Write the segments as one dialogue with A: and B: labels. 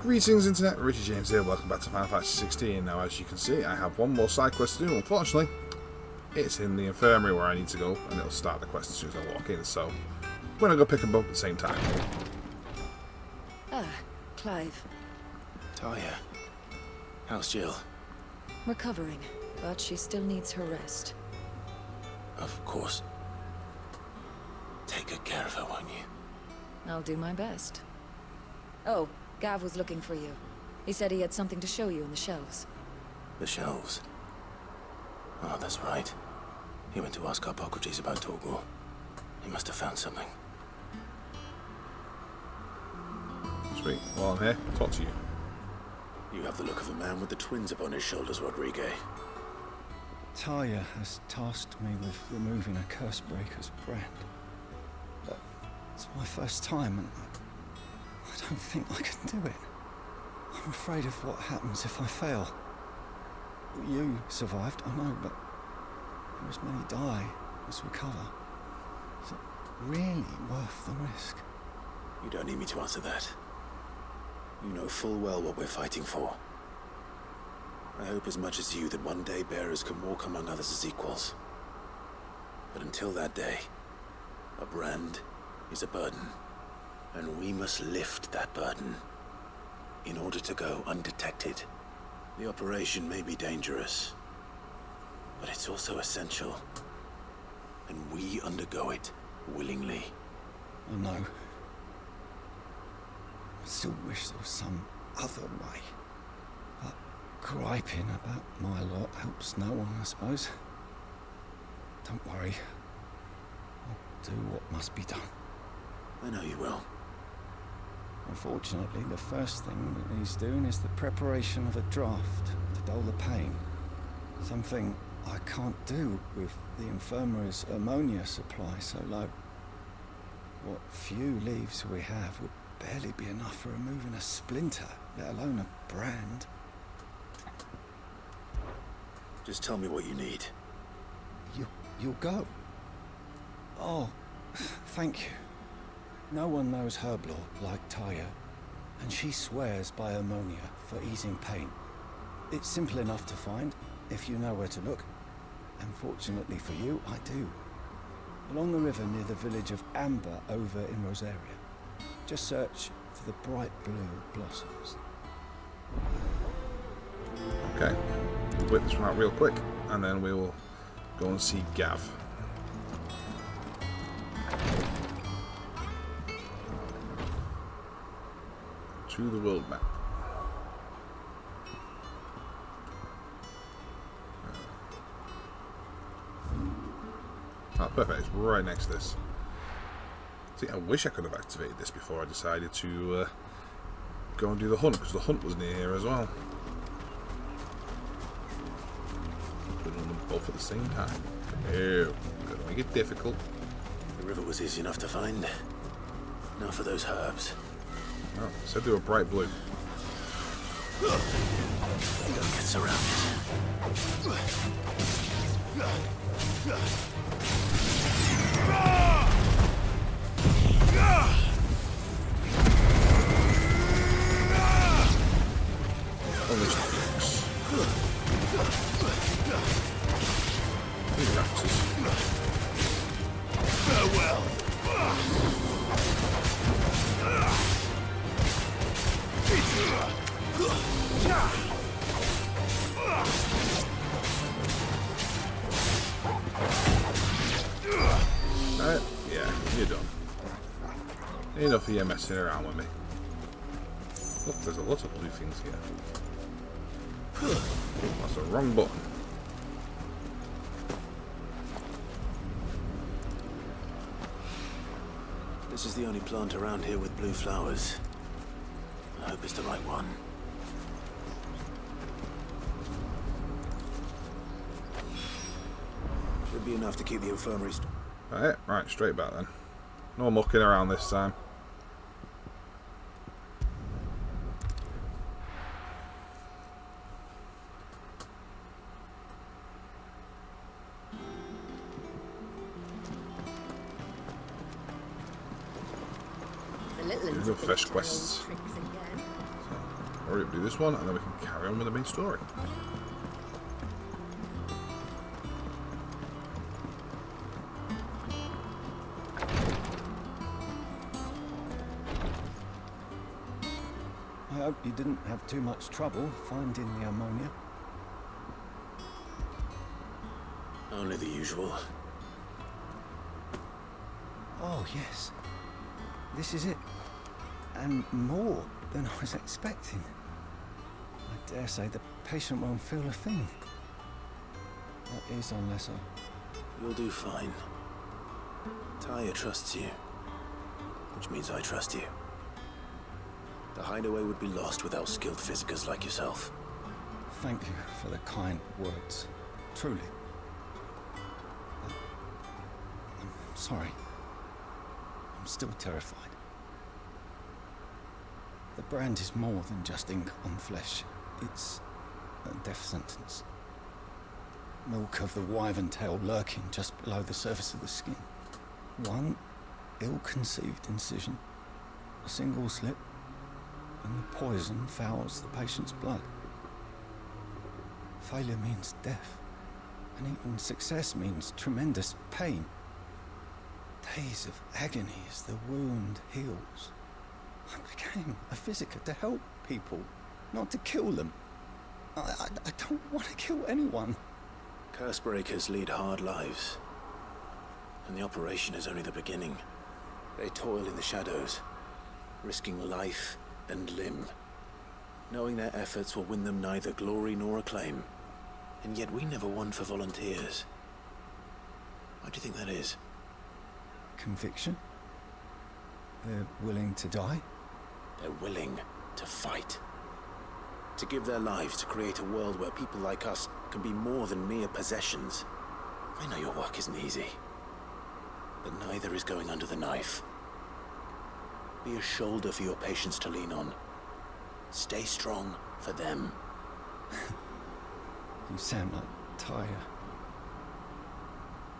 A: Greetings Internet, Richard James here, welcome back to Final Fantasy 16. Now as you can see I have one more side quest to do. Unfortunately it's in the infirmary where I need to go and it'll start the quest as soon as I walk in, so I'm going to go pick them both at the same time.
B: Ah, Clive.
C: Talia, how's Jill?
B: Recovering, but she still needs her rest.
C: Of course. Take good care of her, won't you?
B: I'll do my best. Oh, Gav was looking for you. He said he had something to show you in the shelves.
C: The shelves? Oh, that's right. He went to ask Hippocrates about Torgor. He must have found something.
A: Sweet, well I'm here, talk to you.
C: You have the look of a man with the twins upon his shoulders, Rodrigue.
D: Talia has tasked me with removing a Cursebreaker's brand. But it's my first time and I don't think I can do it. I'm afraid of what happens if I fail. You survived, I know, but as many die as recover. Is it really worth the risk?
C: You don't need me to answer that. You know full well what we're fighting for. I hope as much as you that one day bearers can walk among others as equals. But until that day, a brand is a burden. And we must lift that burden in order to go undetected. The operation may be dangerous, but it's also essential. And we undergo it willingly.
D: I know. I still wish there was some other way. But griping about my lot helps no one, I suppose. Don't worry. I'll do what must be done.
C: I know you will.
D: Unfortunately, the first thing that he's doing is the preparation of a draft to dull the pain. Something I can't do with the infirmary's ammonia supply so low. What few leaves we have would barely be enough for removing a splinter, let alone a brand.
C: Just tell me what you need.
D: You'll go? Oh, thank you. No one knows herb lore like Talia, and she swears by ammonia for easing pain. It's simple enough to find, if you know where to look. And fortunately for you, I do. Along the river near the village of Amber over in Rosaria. Just search for the bright blue blossoms.
A: Okay, we'll whip this one out real quick and then we will go and see Gav. To the world map. Oh, perfect. It's right next to this. See, I wish I could have activated this before I decided to go and do the hunt, because the hunt was near here as well. Put them both at the same time. Ew. Gotta make it difficult.
C: The river was easy enough to find. Now for those herbs.
A: Oh, said they were bright blue.
C: Don't get surrounded.
A: Only sticks. These raptors.
C: Farewell.
A: Yeah, you're done. Enough of you messing around with me. Look, there's a lot of blue things here. That's the wrong button.
C: This is the only plant around here with blue flowers. I hope it's the right one. Should be enough to keep the infirmary.
A: Right, straight back then. No mucking around this time.
B: The little
A: No fresh quests. hurry up, do this one, and then we can carry on with the main story.
D: I hope you didn't have too much trouble finding the ammonia.
C: Only the usual.
D: Oh, yes. This is it. And more than I was expecting. I dare say the patient won't feel a thing. That is, unless I...
C: You'll do fine. Taya trusts you, which means I trust you. The hideaway would be lost without skilled physicers like yourself.
D: Thank you for the kind words. Truly. I'm sorry. I'm still terrified. The brand is more than just ink on flesh. It's a death sentence. Milk of the wyvern tail lurking just below the surface of the skin. One ill-conceived incision, a single slip, and the poison fouls the patient's blood. Failure means death, and even success means tremendous pain. Days of agony as the wound heals. I became a physiker to help people, not to kill them. I don't want to kill anyone.
C: Cursebreakers lead hard lives, and the operation is only the beginning. They toil in the shadows, risking life and limb, knowing their efforts will win them neither glory nor acclaim. And yet we never won for volunteers. Why do you think that is?
D: Conviction? They're willing to die?
C: They're willing to fight. To give their lives to create a world where people like us can be more than mere possessions. I know your work isn't easy, but neither is going under the knife. Be a shoulder for your patients to lean on. Stay strong for them.
D: You sound like Taya.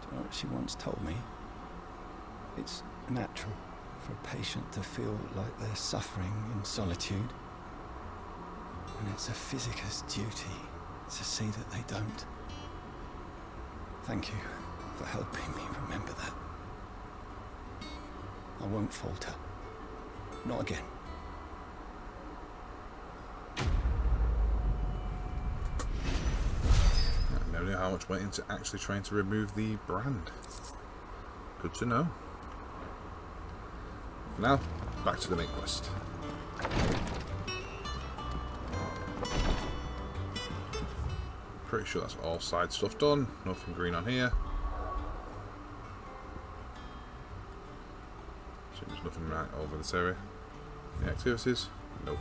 D: Do you know what she once told me? It's natural for a patient to feel like they're suffering in solitude. And it's a physiker's duty to see that they don't. Thank you for helping me remember that. I won't falter. Not again.
A: I never knew how much went into actually trying to remove the brand. Good to know. Now, back to the main quest. Pretty sure that's all side stuff done. Nothing green on here. Seems nothing right over this area. Any activities? Nope.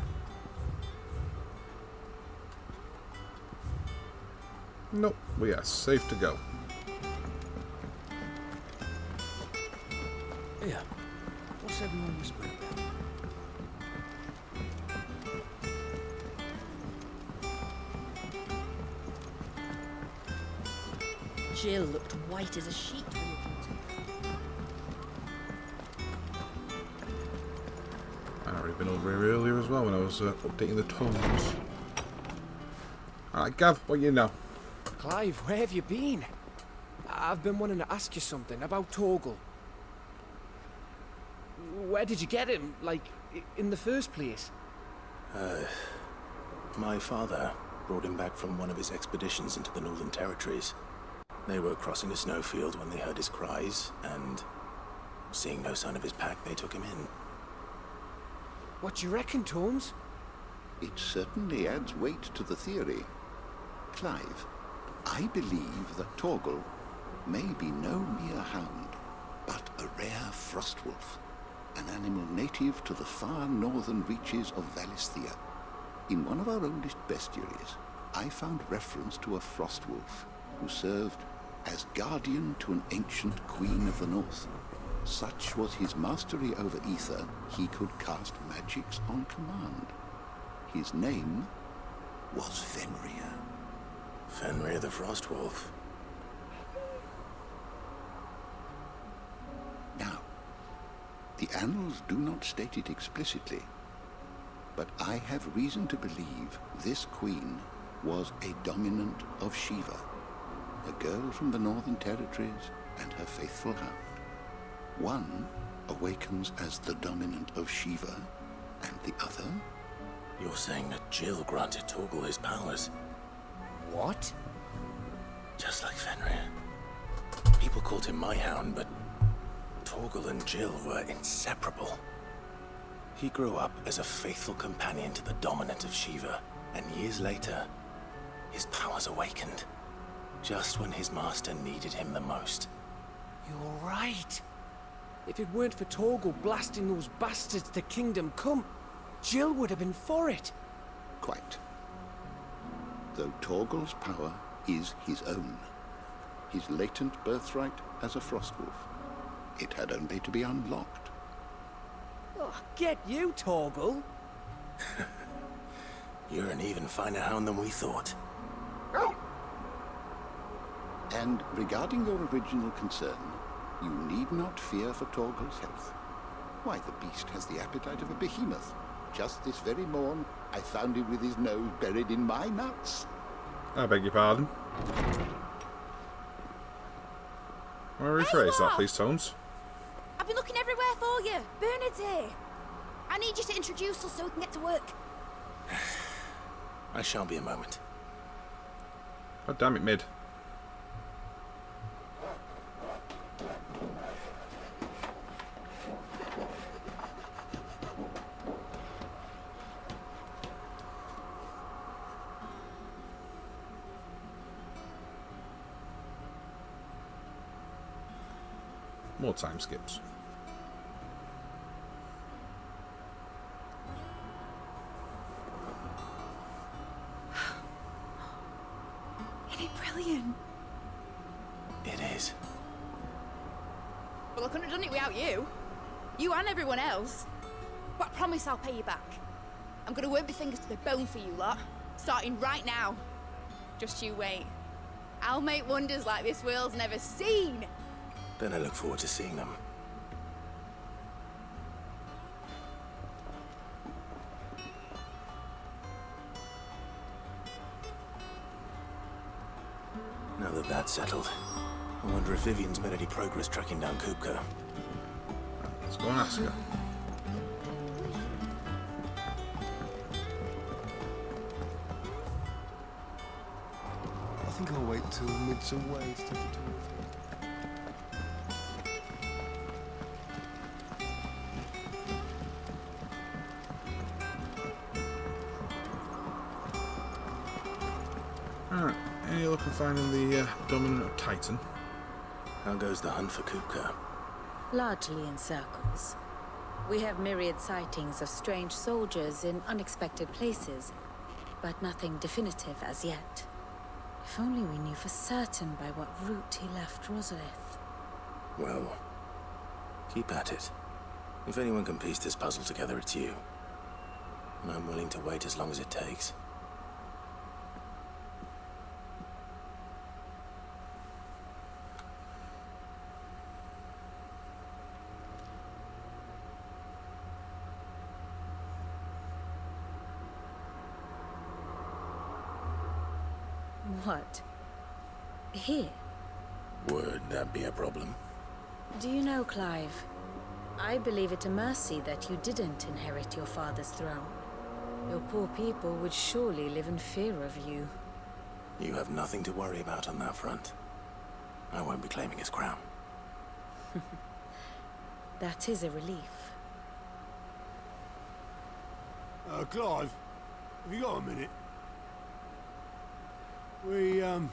A: Nope. We are safe to go.
E: Yeah. What's everyone whispering about?
F: Jill looked white as a sheet when you
A: I'd already been over here earlier as well when I was updating the tones. Alright, Gav, what you know?
E: Clive, where have you been? I've been wanting to ask you something about Torgal. Where did you get him? Like, in the first place?
C: My father brought him back from one of his expeditions into the Northern Territories. They were crossing a snowfield when they heard his cries, and seeing no sign of his pack, they took him in.
E: What do you reckon, Tomes?
G: It certainly adds weight to the theory. Clive, I believe that Torgal may be no mere hound, but a rare frostwolf, an animal native to the far northern reaches of Valisthea. In one of our oldest bestiaries, I found reference to a frostwolf who served as guardian to an ancient queen of the north. Such was his mastery over ether, he could cast magics on command. His name was Fenrir.
C: Fenrir the Frostwolf.
G: Now, the annals do not state it explicitly, but I have reason to believe this queen was a dominant of Shiva, a girl from the Northern Territories and her faithful hound. One awakens as the dominant of Shiva, and the other?
C: You're saying that Jill granted Torgal his powers?
E: What?
C: Just like Fenrir. People called him my hound, but Torgal and Jill were inseparable. He grew up as a faithful companion to the dominant of Shiva, and years later, his powers awakened. Just when his master needed him the most.
E: You're right. If it weren't for Torgal blasting those bastards to Kingdom Come, Jill would have been for it.
G: Quite. Though Torgal's power is his own, his latent birthright as a Frostwolf, it had only to be unlocked.
E: Oh, get you, Torgal.
C: You're an even finer hound than we thought.
G: And regarding your original concern, you need not fear for Torgal's health. Why, the beast has the appetite of a behemoth. Just this very morn, I found him with his nose buried in my nuts.
A: I beg your pardon. Can I rephrase that, please, Tones?
H: I've been looking everywhere for you. Bernard's here. I need you to introduce us so we can get to work.
C: I shan't be a moment.
A: God damn it, Mid. More time skips.
H: Isn't it brilliant?
C: It is.
H: Well, I couldn't have done it without you. You and everyone else. But I promise I'll pay you back. I'm gonna work my fingers to the bone for you lot, starting right now. Just you wait. I'll make wonders like this world's never seen.
C: Then I look forward to seeing them. Now that that's settled, I wonder if Vivian's made any progress tracking down Kupka.
A: Let's go and ask her.
I: I think I'll wait till Mid's away to take it to
A: Alright, any luck in finding the dominant of Titan?
C: How goes the hunt for Kupka?
J: Largely in circles. We have myriad sightings of strange soldiers in unexpected places, but nothing definitive as yet. If only we knew for certain by what route he left Rosalith.
C: Well, keep at it. If anyone can piece this puzzle together, it's you. And I'm willing to wait as long as it takes.
J: What? Here?
C: Would that be a problem?
J: Do you know, Clive? I believe it a mercy that you didn't inherit your father's throne. Your poor people would surely live in fear of you.
C: You have nothing to worry about on that front. I won't be claiming his crown.
J: That is a relief.
I: Clive, have you got a minute? We, have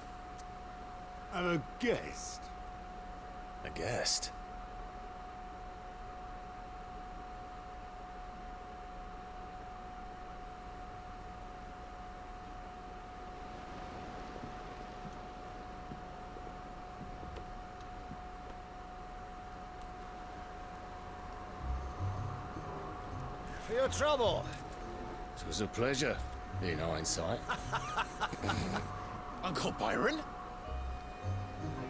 I: a guest.
C: A guest?
K: For your trouble. It was a pleasure, in hindsight.
L: Uncle Byron?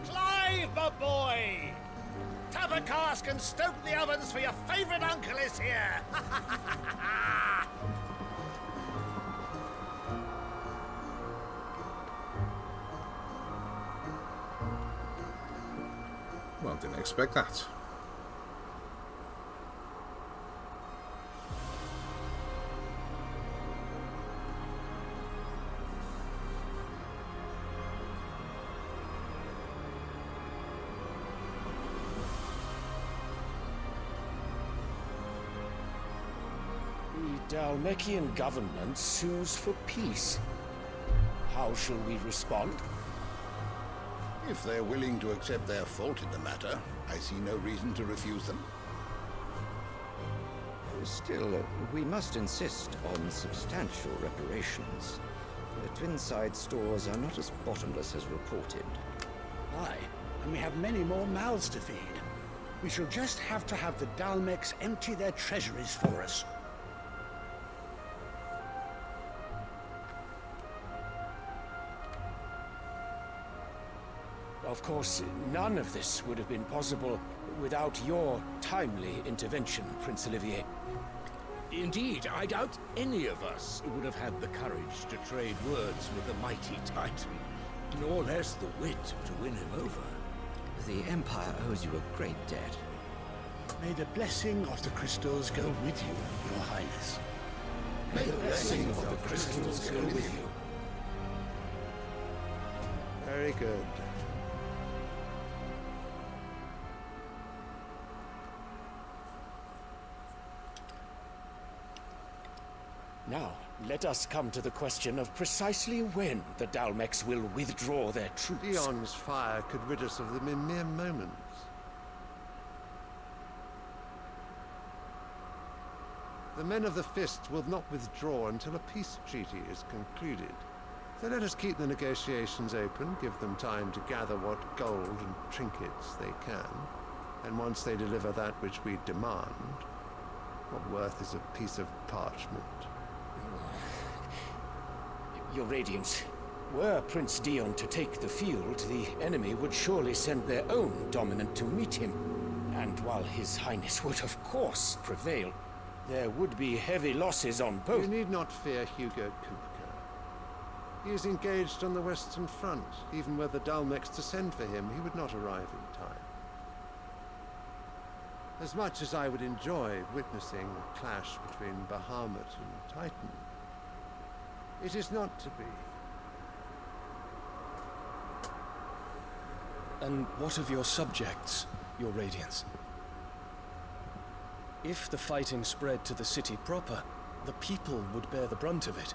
K: Clive, my boy! Tap a cask and stoke the ovens for your favourite uncle is here!
A: didn't expect that.
E: The Dalmekian government sues for peace. How shall we respond?
G: If they're willing to accept their fault in the matter, I see no reason to refuse them.
D: Still, we must insist on substantial reparations. The Twinside stores are not as bottomless as reported.
L: Aye, and we have many more mouths to feed. We shall just have to have the Dalmecs empty their treasuries for us.
E: Of course, none of this would have been possible without your timely intervention, Prince Olivier.
K: Indeed, I doubt any of us would have had the courage to trade words with the mighty Titan, nor less the wit to win him over.
D: The Empire owes you a great debt.
L: May the blessing of the crystals go with you, Your Highness.
K: May the blessing of the crystals go with you.
I: Very good.
E: Now, let us come to the question of precisely when the Dalmecs will withdraw their troops.
I: Dion's fire could rid us of them in mere moments. The men of the Fist will not withdraw until a peace treaty is concluded. So let us keep the negotiations open, give them time to gather what gold and trinkets they can, and once they deliver that which we demand, what worth is a piece of parchment?
E: Your Radiance, were Prince Dion to take the field, the enemy would surely send their own dominant to meet him. And while His Highness would of course prevail, there would be heavy losses on both.
I: You need not fear Hugo Kupka. He is engaged on the Western Front. Even were the Dalmecs to send for him, he would not arrive in time. As much as I would enjoy witnessing a clash between Bahamut and Titan, it is not to be.
M: And what of your subjects, Your Radiance? If the fighting spread to the city proper, the people would bear the brunt of it.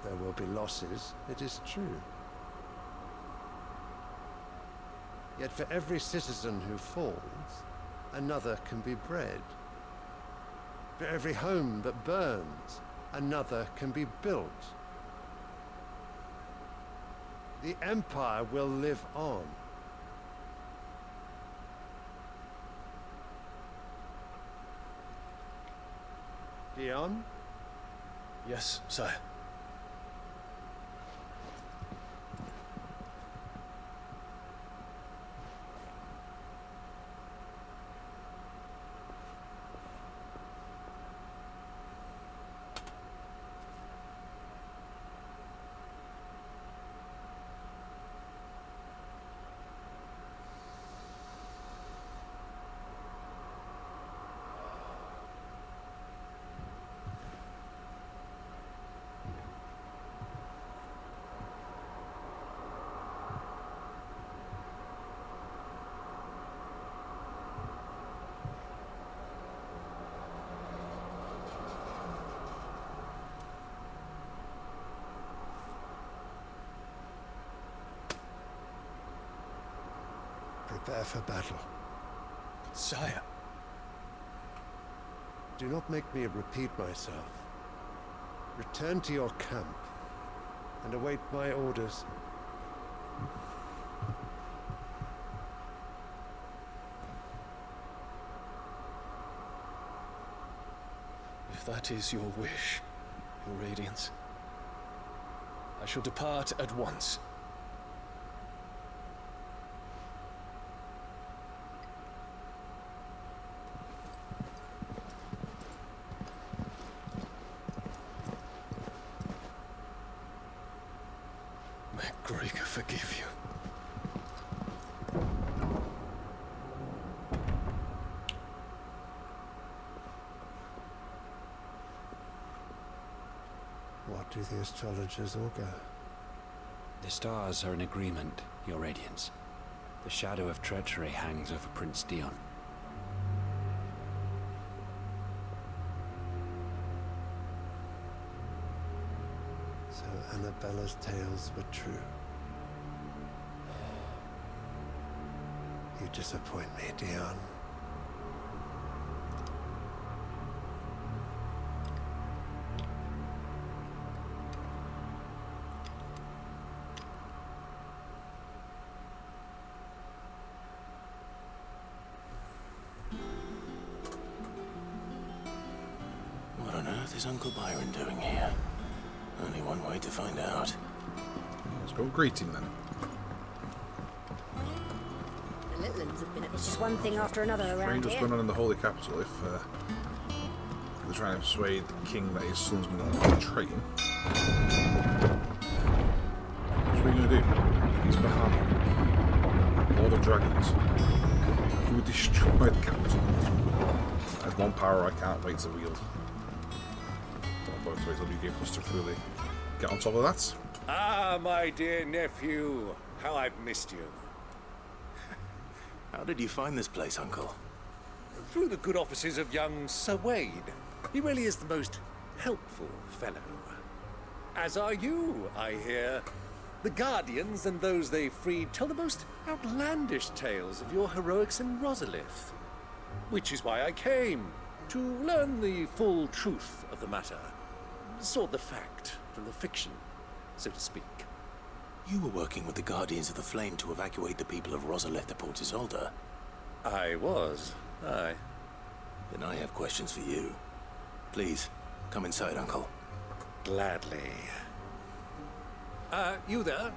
I: There will be losses, it is true. Yet for every citizen who falls, another can be bred. For every home that burns, another can be built. The Empire will live on. Dion?
M: Yes, sire.
I: Prepare for battle.
M: Sire.
I: Do not make me repeat myself. Return to your camp and await my orders.
M: If that is your wish, Your Radiance, I shall depart at once. May Gregor forgive you.
I: What do the astrologers augur?
N: The stars are in agreement, Your Radiance. The shadow of treachery hangs over Prince Dion.
I: So Annabella's tales were true. You disappoint me, Dion.
C: What on earth is Uncle Byron doing here? Only one way to find out.
A: Let's go greet him then.
F: The Litlands have been. It's just one thing after another around
A: Strange what's
F: here.
A: going on in the Holy Capital if they're trying to persuade the king that his son's going to betray him. What's he going to do? He's Bahamut, Lord of Dragons. He would destroy the capital. That's one power I can't wait to wield. Don't bother to wait till you get close to fully get on top of that.
K: Ah, my dear nephew, how I've missed you.
C: How did you find this place, Uncle?
K: Through the good offices of young Sir Wade. He really is the most helpful fellow. As are you, I hear. The Guardians and those they freed tell the most outlandish tales of your heroics in Rosalith. Which is why I came, to learn the full truth of the matter. Sort the fact from the fiction, so to speak.
C: You were working with the Guardians of the Flame to evacuate the people of Rosalith to Port Isolde.
K: I was, aye.
C: Then I have questions for you. Please, come inside, Uncle.
K: Gladly. You there?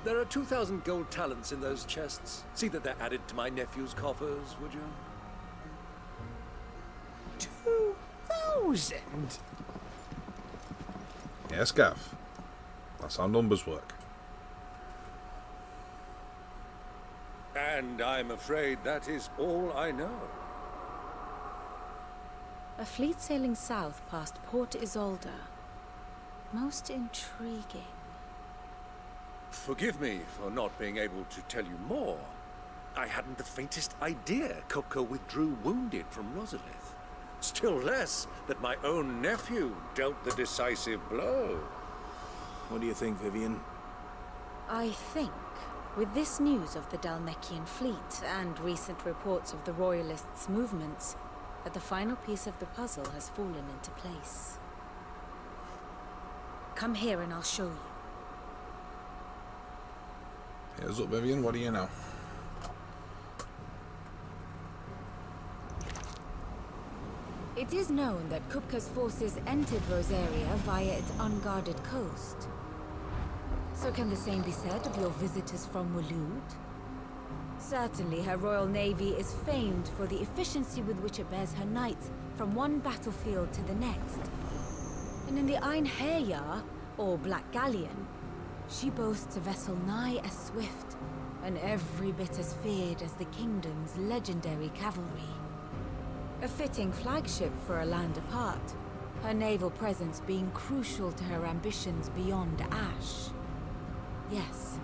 K: There are 2,000 gold talents in those chests. See that they're added to my nephew's coffers, would you? 2,000?
A: Yes, Gav. That's how numbers work.
K: And I'm afraid that is all I know.
J: A fleet sailing south past Port Isolde. Most intriguing.
K: Forgive me for not being able to tell you more. I hadn't the faintest idea Kopka withdrew wounded from Rosalith. Still less that my own nephew dealt the decisive blow.
C: What do you think, Vivian?
J: I think, with this news of the Dalmekian fleet and recent reports of the Royalists' movements, that the final piece of the puzzle has fallen into place. Come here and I'll show you.
A: Here's up, Vivian. What do you know?
J: It is known that Kupka's forces entered Rosaria via its unguarded coast. So can the same be said of your visitors from Waloed? Certainly her Royal Navy is famed for the efficiency with which it bears her knights from one battlefield to the next. And in the Einherjar, or Black Galleon, she boasts a vessel nigh as swift and every bit as feared as the kingdom's legendary cavalry. A fitting flagship for a land apart, her naval presence being crucial to her ambitions beyond Ash. Yes,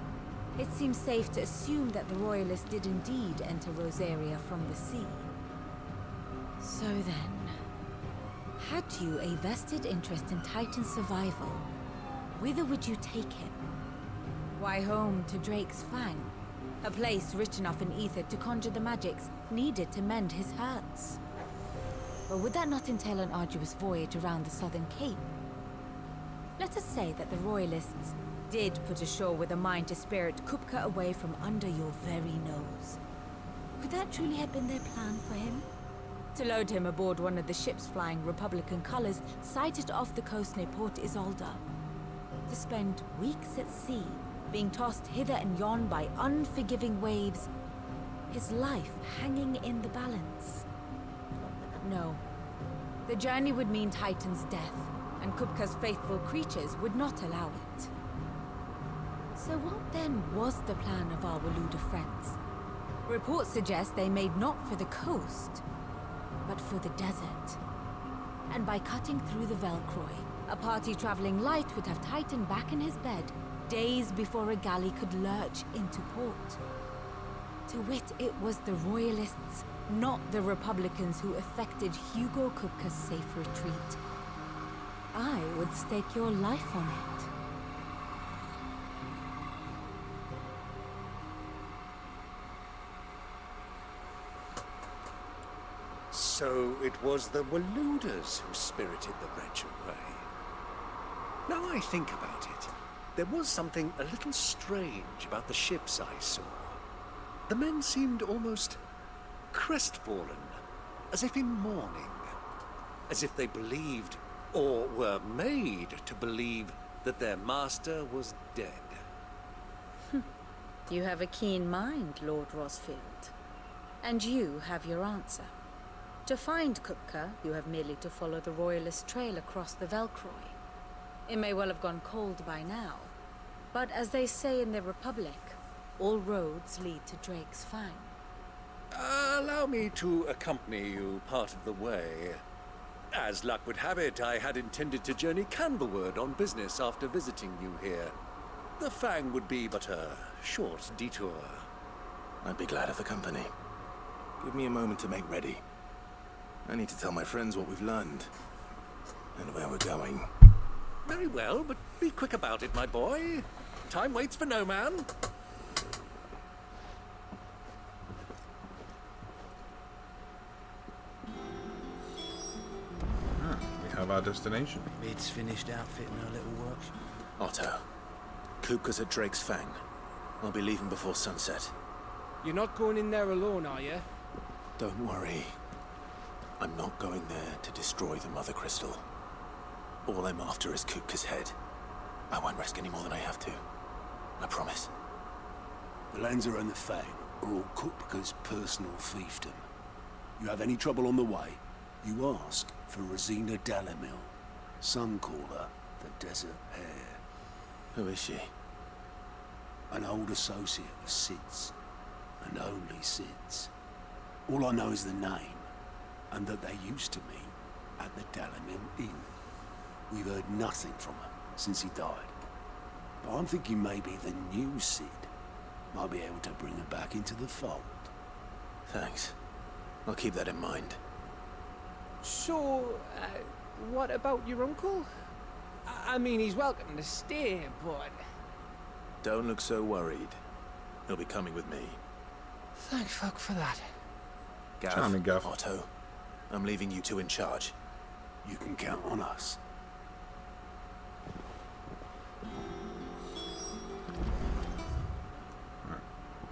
J: it seems safe to assume that the Royalists did indeed enter Rosaria from the sea. So then, had you a vested interest in Titan's survival, whither would you take him? Why, home to Drake's Fang, a place rich enough in ether to conjure the magics needed to mend his hurts. Or would that not entail an arduous voyage around the southern cape? Let us say that the Royalists did put ashore with a mind to spirit Kupka away from under your very nose. Could that truly have been their plan for him? To load him aboard one of the ships flying Republican colors sighted off the coast near Port Isolde. To spend weeks at sea, being tossed hither and yon by unforgiving waves, his life hanging in the balance. No. The journey would mean Titan's death, and Kupka's faithful creatures would not allow it. So what then was the plan of our Waluda friends? Reports suggest they made not for the coast, but for the desert. and by cutting through the Velcroy, a party traveling light would have Titan back in his bed days before a galley could lurch into port. To wit, it was the Royalists, not the Republicans, who effected Hugo Kupka's safe retreat. I would stake your life on it.
K: So it was the Waluders who spirited the wretch away. Now I think about it, there was something a little strange about the ships I saw. The men seemed almost crestfallen, as if in mourning, as if they believed, or were made to believe, that their master was dead.
J: You have a keen mind, Lord Rosfield. And you have your answer. To find Kupka, you have merely to follow the Royalist trail across the Velcroy. It may well have gone cold by now, but as they say in the Republic, all roads lead to Drake's Fang.
K: Allow me to accompany you part of the way. As luck would have it, I had intended to journey Candlewood on business after visiting you here. The Fang would be but a short detour.
C: I'd be glad of the company. Give me a moment to make ready. I need to tell my friends what we've learned, and where we're going.
K: Very well, but be quick about it, my boy. Time waits for no man.
A: We have our destination.
D: Mid's finished outfitting her little workshop.
C: Otto, Kupka's at Drake's Fang. I'll be leaving before sunset.
E: You're not going in there alone, are you?
C: Don't worry. I'm not going there to destroy the Mother Crystal. All I'm after is Kupka's head. I won't risk any more than I have to. I promise.
O: The Lanza and the Fang are all Kupka's personal fiefdom. You have any trouble on the way, you ask for Rosina Dalamil. Some call her the Desert Hare.
C: Who is she?
O: An old associate of Sid's. And only Sid's. All I know is the name, and that they used to meet at the Dalamil Inn. We've heard nothing from her since he died. But I'm thinking maybe the new Sid might be able to bring her back into the fold.
C: Thanks. I'll keep that in mind.
E: So, what about your uncle? I mean, he's welcome to stay, but...
C: Don't look so worried. He'll be coming with me.
E: Thank fuck for that.
C: Gav,
A: Charming, Gav.
C: Otto, I'm leaving you two in charge.
O: You can count on us.
A: Right.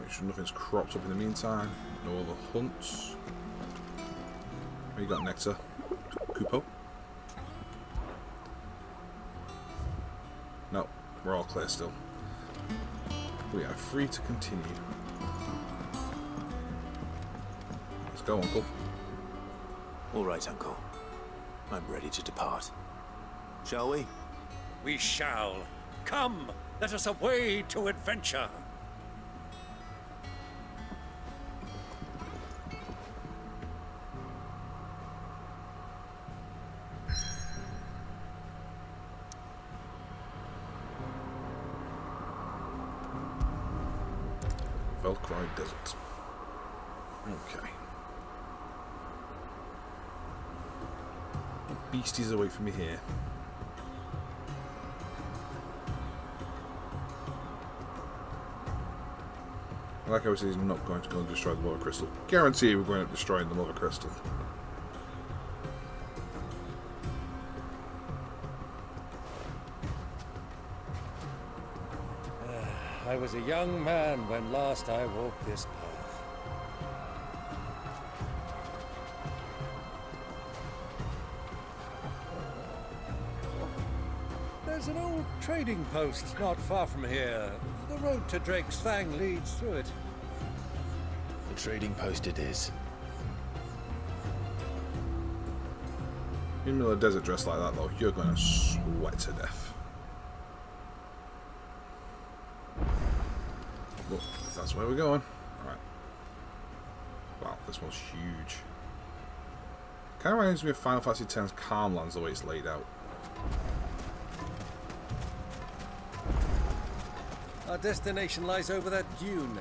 A: Make sure nothing's cropped up in the meantime. No other hunts. What you got, Nectar? Kupo? No, we're all clear still. We are free to continue. Let's go, Uncle.
C: All right, Uncle. I'm ready to depart. Shall we?
K: We shall. Come, let us away to adventure.
A: Velcroy Desert. Okay. What beasties await from me here? Like I was saying, he's not going to go and destroy the Mother Crystal. Guarantee we're going to destroy the Mother Crystal.
K: I was a young man when last I walked this path. There's an old trading post not far from here. The road to Drake's Fang leads through it.
C: The trading post it is.
A: In the middle of a desert dressed like that, though, you're going to sweat to death. Well, if that's where we're going. Alright. Wow, this one's huge. kind of reminds me of Final Fantasy X's Calmlands, the way it's laid out.
K: Our destination lies over that dune,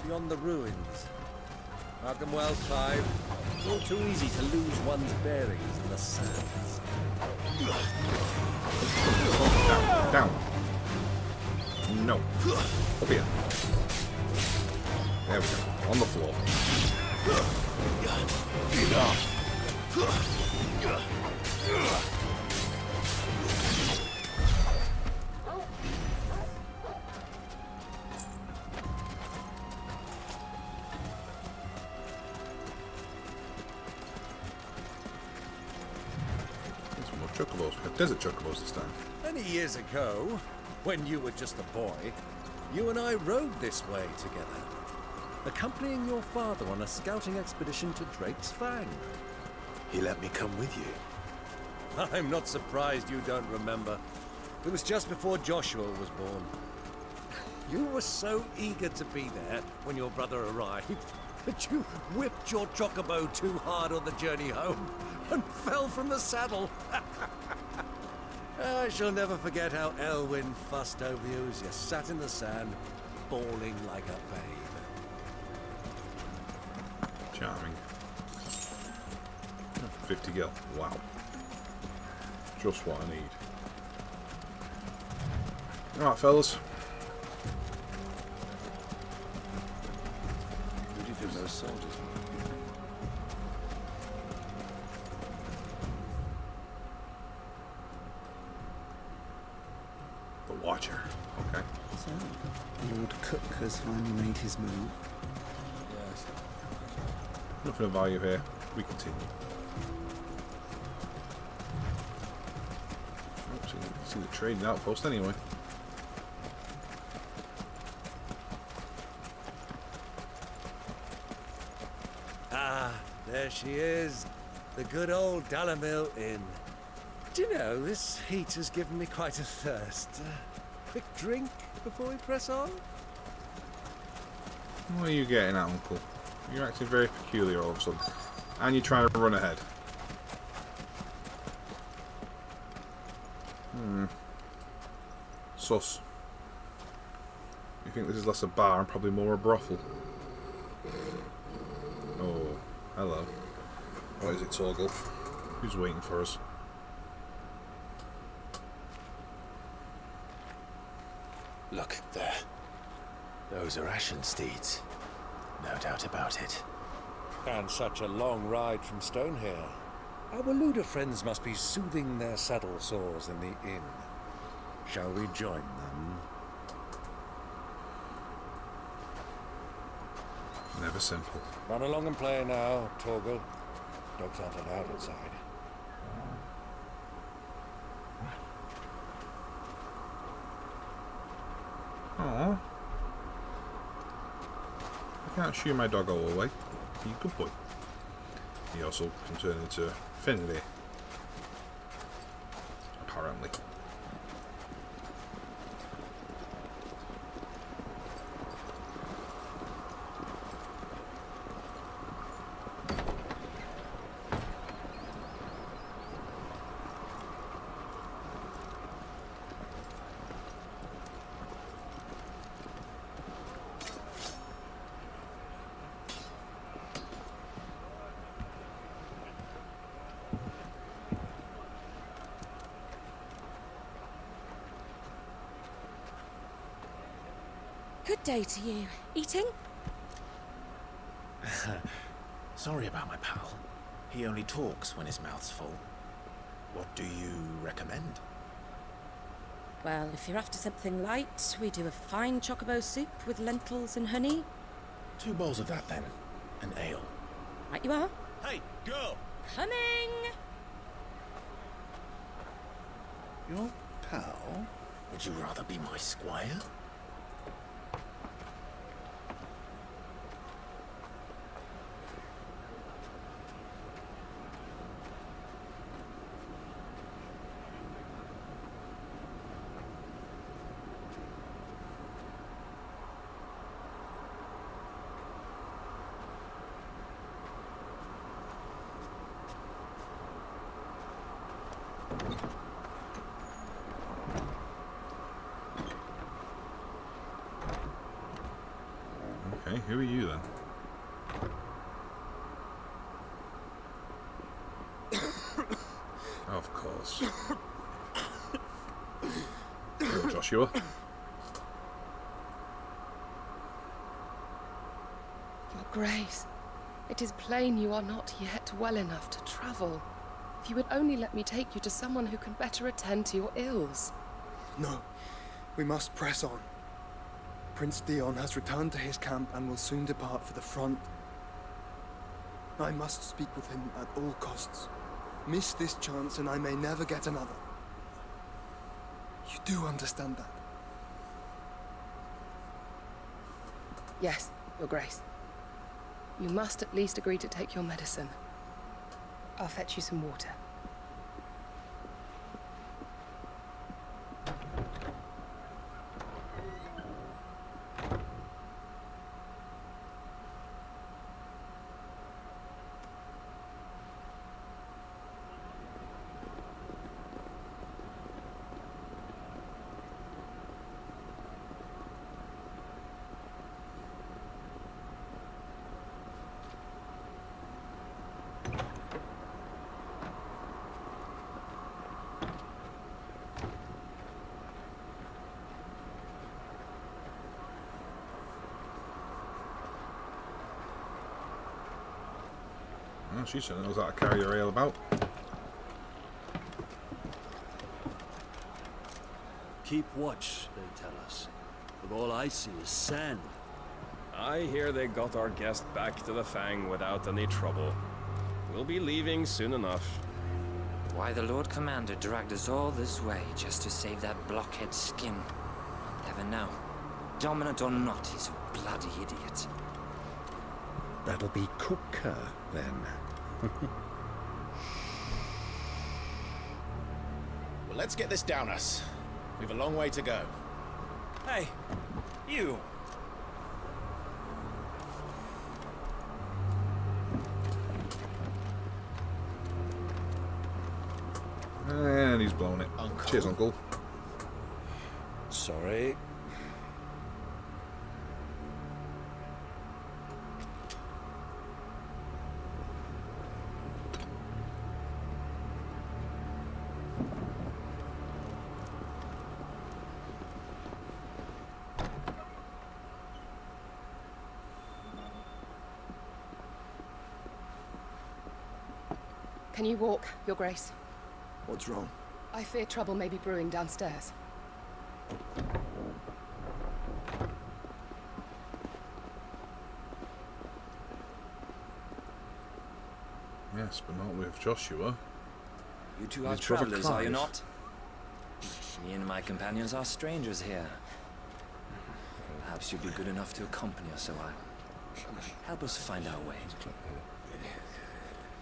K: beyond the ruins. Mark them well, Clive. All too easy to lose one's bearings in the sands.
A: Down, down. No. Up here. There we go. On the floor. There's more chocobos. We have desert chocobos this time.
K: Many years ago, when you were just a boy, you and I rode this way together, accompanying your father on a scouting expedition to Drake's Fang.
C: He let me come with you.
K: I'm not surprised you don't remember. It was just before Joshua was born. You were so eager to be there when your brother arrived that you whipped your chocobo too hard on the journey home and fell from the saddle. I shall never forget how Elwyn fussed over you as you sat in the sand, bawling like a babe.
A: Charming. 50 gil. Wow. Just what I need. Alright, fellas.
C: Who do you think those soldiers were?
A: The Watcher. Okay.
C: So, Lord Cook has finally made his move.
A: Yes. Nothing of value here. We continue. Oh, see the trading outpost anyway.
K: Ah, there she is. The good old Dalamil Inn. Do you know, this heat has given me quite a thirst. Quick drink before we press on?
A: What are you getting at, Uncle? You're acting very peculiar all of a sudden. And you're trying to run ahead. Sus. You think this is less a bar and probably more a brothel? Oh, hello. What is it, Torgal? Who's waiting for us?
C: Look, there. Those are Ashen steeds. No doubt about it.
K: And such a long ride from Stonehair. Our Luda friends must be soothing their saddle sores in the inn. Shall we join them?
A: Never simple.
K: Run along and play now, Torgal. Dogs aren't allowed outside.
A: Aww. I can't shoo my dog all the way. He's a good boy. He also can turn into Finley. Apparently.
P: Good day to you. Eating?
C: Sorry about my pal. He only talks when his mouth's full. What do you recommend?
P: Well, if you're after something light, we do a fine chocobo soup with lentils and honey.
C: 2 bowls of that, then. An ale.
P: Right you are.
C: Hey, girl!
P: Coming!
C: Your pal? Would you rather be my squire?
A: Okay, who are you then? Of course. Hello, Joshua.
Q: Your Grace, it is plain you are not yet well enough to travel. If you would only let me take you to someone who can better attend to your ills.
R: No, we must press on. Prince Dion has returned to his camp and will soon depart for the front. I must speak with him at all costs. Miss this chance and I may never get another. You do understand that?
Q: Yes, Your Grace. You must at least agree to take your medicine. I'll fetch you some water.
A: Oh, she certainly knows how to carry her ale about.
O: Keep watch, they tell us. But all I see is sand.
M: I hear they got our guest back to the Fang without any trouble. We'll be leaving soon enough.
S: Why the Lord Commander dragged us all this way just to save that blockhead skin, I'll never know. Dominant or not, he's a bloody idiot.
T: That'll be Cooker, then.
U: Well, let's get this down us. We've a long way to go.
E: Hey, you!
A: And he's blown it.
U: Uncle.
A: Cheers, Uncle.
O: Sorry.
Q: Can you walk, Your Grace?
R: What's wrong?
Q: I fear trouble may be brewing downstairs.
A: Yes, but not with Joshua.
S: You two are
A: His brother
S: travelers, are you
A: Clive.
S: not? Me and my companions are strangers here. Perhaps you'd be good enough to accompany us a while. Help us find our way.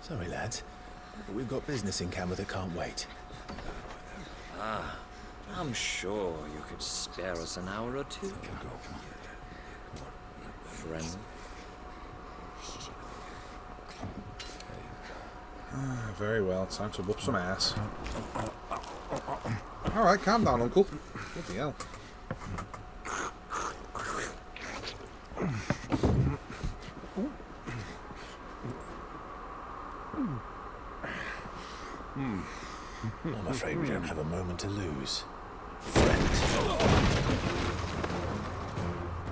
U: Sorry, lads. But we've got business in camera that can't wait.
S: Ah, I'm sure you could spare us an hour or two. Friend.
A: Very well, time to whoop some ass. Alright, calm down, Uncle. Bloody hell.
U: I'm afraid we don't have a moment to lose.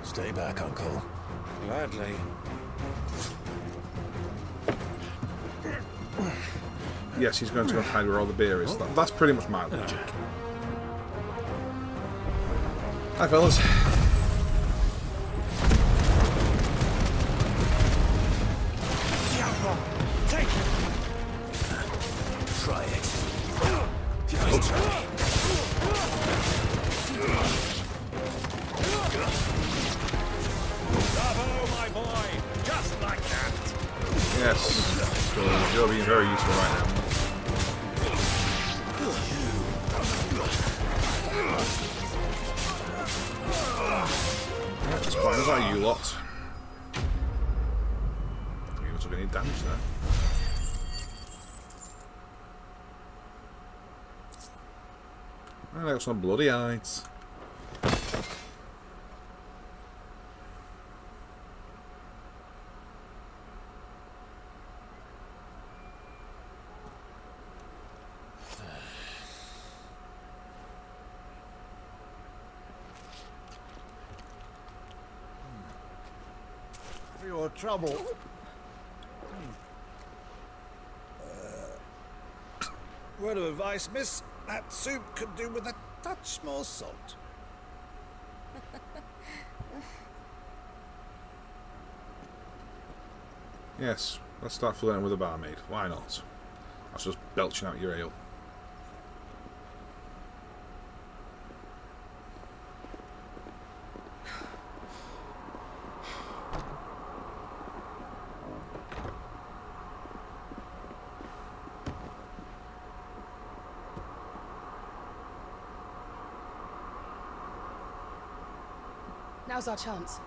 U: Stay back, Uncle.
O: Gladly.
A: Yes, he's going to go hide where all the beer is. That's pretty much my logic. Hi, fellas.
E: Take it!
U: Try it.
E: Just try. Bravo, my boy! Just like that!
A: Yes. So you're being very useful right now. As fine as are you lot. You even took any damage there. And I got some bloody eyes.
B: For your trouble. Word of advice, miss. That soup could do with a touch more salt.
A: Yes, let's start flirting with a barmaid. Why not? That's just belching out your ale.
Q: Now's our chance.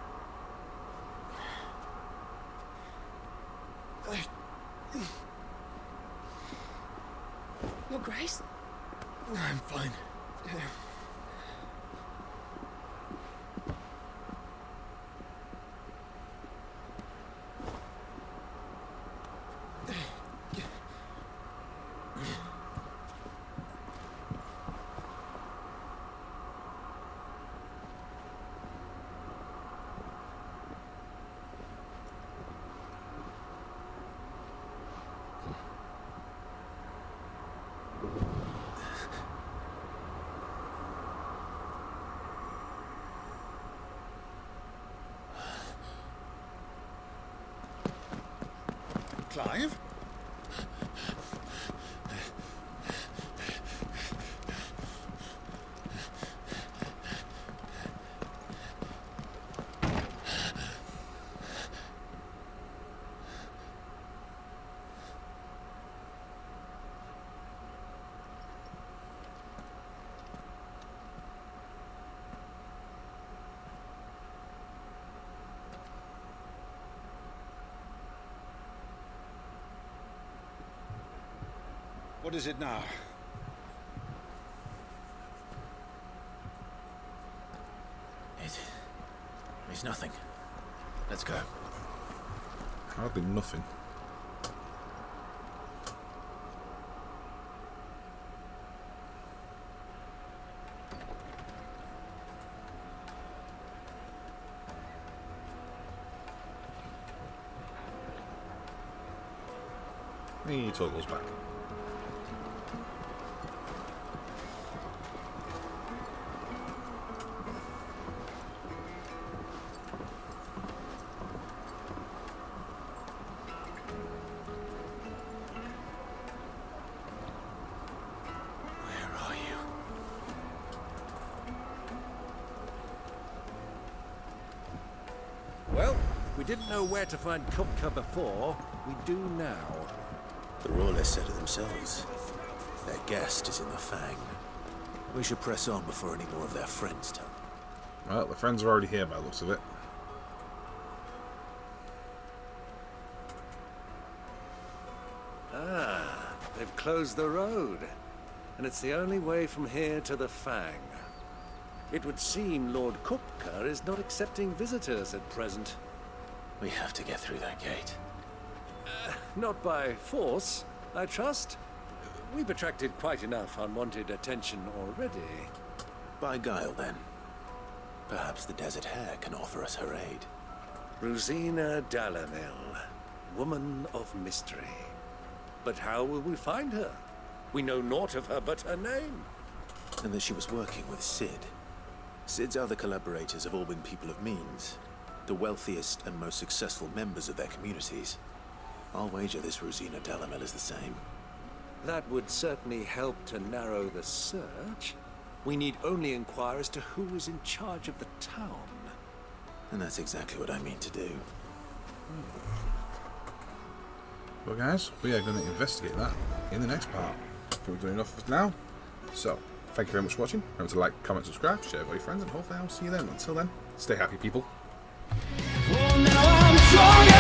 Q: Your Grace?
B: I'm fine. Clive? What is it now?
C: It's nothing. Let's go.
A: Hardly nothing. He toggles back.
K: Well, we didn't know where to find Kupka before. We do now.
C: The Royalists said it themselves. Their guest is in the Fang. We should press on before any more of their friends turn.
A: Well, the friends are already here by the looks of it.
K: Ah, they've closed the road. And it's the only way from here to the Fang. It would seem Lord Kupka is not accepting visitors at present.
C: We have to get through that gate.
K: Not by force, I trust. We've attracted quite enough unwanted attention already.
C: By guile, then. Perhaps the Desert Hare can offer us her aid.
K: Rosina Dalamil, woman of mystery. But how will we find her? We know naught of her but her name.
C: And that she was working with Sid. Sid's other collaborators have all been people of means. The wealthiest and most successful members of their communities. I'll wager this Rosina Dalamil is the same.
K: That would certainly help to narrow the search. We need only inquire as to who is in charge of the town.
C: And that's exactly what I mean to do.
A: Well guys, we are going to investigate that in the next part. I think we're doing enough for now. So, thank you very much for watching. Remember to like, comment, subscribe, share with your friends, and hopefully I'll see you then. Until then, stay happy people.
V: For now I'm strong.